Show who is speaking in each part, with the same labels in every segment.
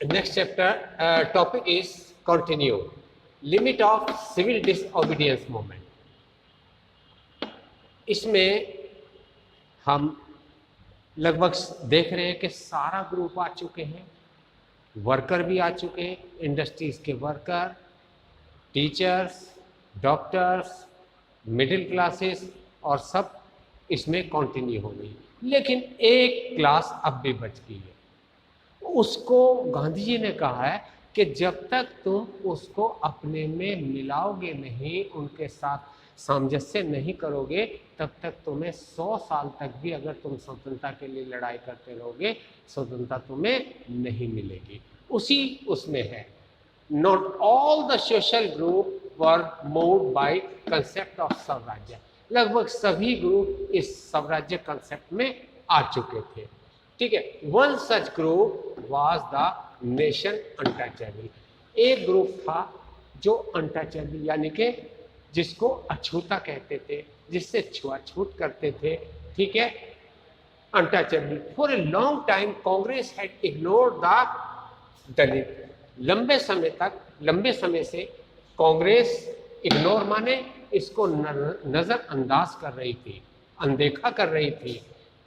Speaker 1: Next chapter topic is continue. Limit of civil disobedience movement. इसमें हम लगभग देख रहे हैं कि सारा ग्रुप आ चुके हैं, वर्कर भी आ चुके हैं, इंडस्ट्रीज के worker, teachers, doctors, middle classes और सब इसमें कंटिन्यू हो गई। लेकिन एक क्लास अब भी बच गई है। उसको गांधी जी ने कहा है कि जब तक तुम उसको अपने में मिलाओगे नहीं, उनके साथ सामंजस्य नहीं करोगे, तब तक तुम्हें 100 साल तक भी अगर तुम स्वतंत्रता के लिए लड़ाई करते रहोगे, स्वतंत्रता तुम्हें नहीं मिलेगी। उसी उसमें है, not all the social group were moved by concept of स्वराज्य। लगभग सभी ग्रुप इस स्वराज्य कंसेप्ट में आ चुके थे। ठीक है, one such group was the nation untouchable. एक ग्रुप था जो अनटचेबल यानी कि जिसको अछूता कहते थे, जिससे छुआछूत करते थे। ठीक है, untouchable. For a long time Congress had ignored the Dalit. लंबे समय से कांग्रेस इग्नोर माने इसको नजरअंदाज कर रही थी, अनदेखा कर रही थी।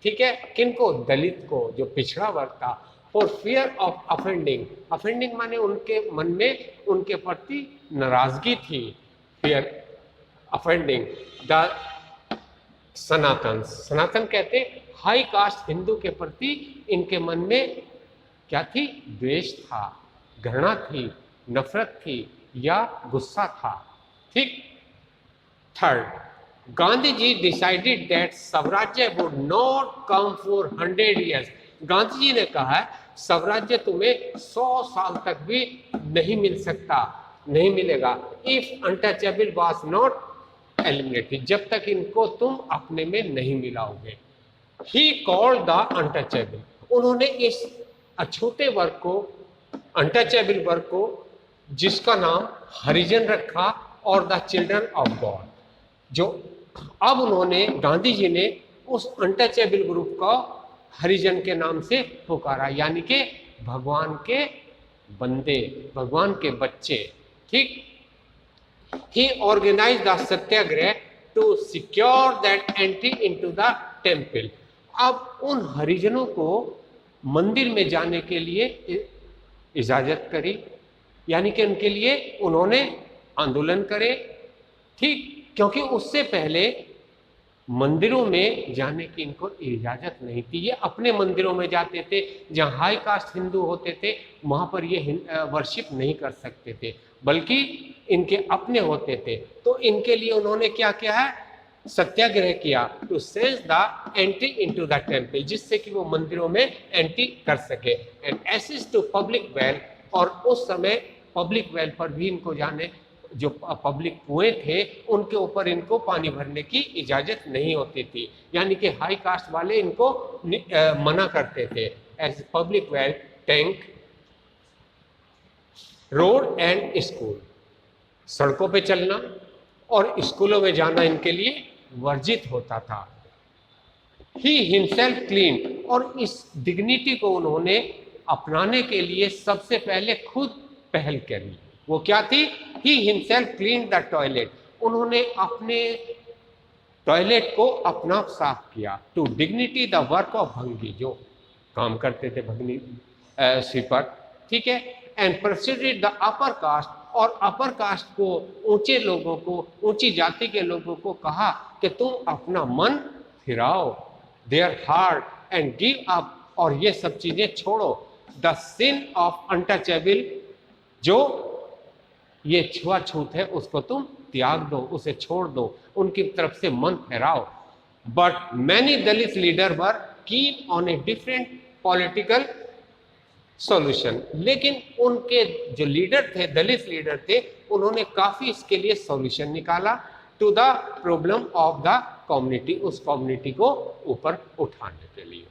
Speaker 1: ठीक है, किनको? दलित को, जो पिछड़ा वर्ग था। For fear of offending. Offending माने उनके मन में उनके प्रति नाराजगी थी। फियर अफेंडिंग द सनातन कहते हाई कास्ट हिंदू के प्रति इनके मन में क्या थी? द्वेष था, घृणा थी, नफरत थी या गुस्सा था। ठीक। Third, Gandhi ji decided that Swaraj would not come for 100 years। Gandhi ji ने कहा स्वराज्य तुम्हें 100 साल तक भी नहीं मिल सकता, नहीं मिलेगा। If untouchable was not eliminated, जब तक इनको तुम अपने में नहीं मिलाओगे। He called the untouchable. उन्होंने इस अछूते वर्ग को, अनटचेबल वर्ग को, जिसका नाम हरिजन रखा, और द चिल्ड्रन ऑफ गॉड। जो अब उन्होंने, गांधी जी ने उस अनटचेबल ग्रुप को हरिजन के नाम से पुकारा, यानी कि भगवान के बंदे, भगवान के बच्चे। ठीक। He organize the satyagraha to secure that entry into the temple. अब उन हरिजनों को मंदिर में जाने के लिए इजाजत करी, यानी कि उनके लिए उन्होंने आंदोलन करे। ठीक, क्योंकि उससे पहले मंदिरों में जाने की इनको इजाजत नहीं थी। ये अपने मंदिरों में जाते थे, जहां हाई कास्ट हिंदू होते थे वहां पर ये वर्शिप नहीं कर सकते थे, बल्कि इनके अपने होते थे। तो इनके लिए उन्होंने क्या किया है? सत्याग्रह किया, to sense the entry into the temple, जिससे कि वो मंदिरों में एंट्री कर सके। And assist to public well, और उस समय पब्लिक वेल पर भी इनको जाने, जो पब्लिक कुएं थे उनके ऊपर इनको पानी भरने की इजाजत नहीं होती थी, यानी कि हाई कास्ट वाले इनको मना करते थे। As public well, tank, road and school, सड़कों पे चलना और स्कूलों में जाना इनके लिए वर्जित होता था। ही हिमसेल्फ क्लीन, और इस डिग्निटी को उन्होंने अपनाने के लिए सबसे पहले खुद पहल करी। वो क्या थी? He himself clean the toilet. उन्होंने अपने टॉयलेट को अपना साफ किया। To dignity the work of bhangi, जो काम करते थे भंगी स्वीपर। ठीक है। And proceeded the upper caste, और अपर कास्ट को, ऊंचे लोगों को, ऊंची जाति के लोगों को कहा कि तुम अपना मन फिराओ, their heart, and give up, और ये सब चीजें छोड़ो। द सिन ऑफ अनटचेबल, जो ये छुआछूत है उसको तुम त्याग दो, उसे छोड़ दो, उनकी तरफ से मन फेराओ। But many Dalit leader were keen on a different political solution. लेकिन उनके जो लीडर थे, दलित लीडर थे, उन्होंने काफी इसके लिए सॉल्यूशन निकाला, to the problem of the community, उस कम्युनिटी को ऊपर उठाने के लिए।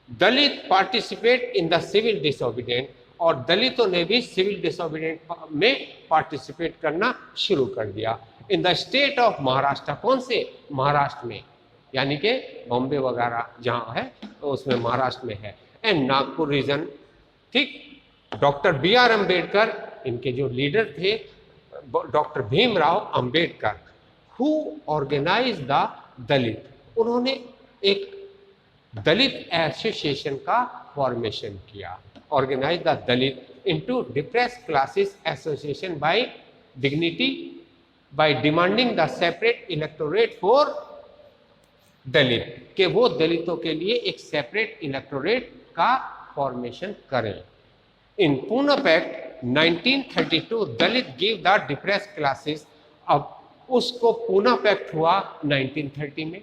Speaker 1: Dalit participate in the civil disobedient, और दलितों ने भी सिविल डिसोबीडियंट में पार्टिसिपेट करना शुरू कर दिया। In the state of Maharashtra, कौन से? महाराष्ट्र में, यानी कि बॉम्बे वगैरह जहां है तो उसमें महाराष्ट्र में है। And Nagpur region. ठीक, डॉक्टर बी आर अम्बेडकर, इनके जो लीडर थे doctor Bhimrao Ambedkar, who organize the Dalit, उन्होंने एक दलित एसोसिएशन का फॉर्मेशन किया, organize the Dalit into depressed classes association by dignity, by demanding the separate electorate for Dalit, कि वो दलितों के लिए एक सेपरेट इलेक्टोरेट का फॉर्मेशन करें। In Poona pact 1932 Dalit give the depressed classes, अब उसको पूना पैक्ट हुआ 1930 में।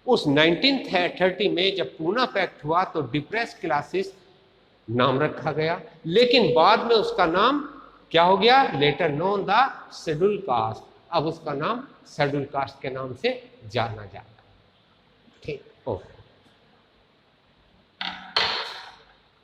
Speaker 1: उस 1930 में जब पूना पैक्ट हुआ तो डिप्रेस्ड क्लासेस नाम रखा गया, लेकिन बाद में उसका नाम क्या हो गया, later known the schedule caste, अब उसका नाम शेड्यूल कास्ट के नाम से जाना जाता। ठीक, ओके।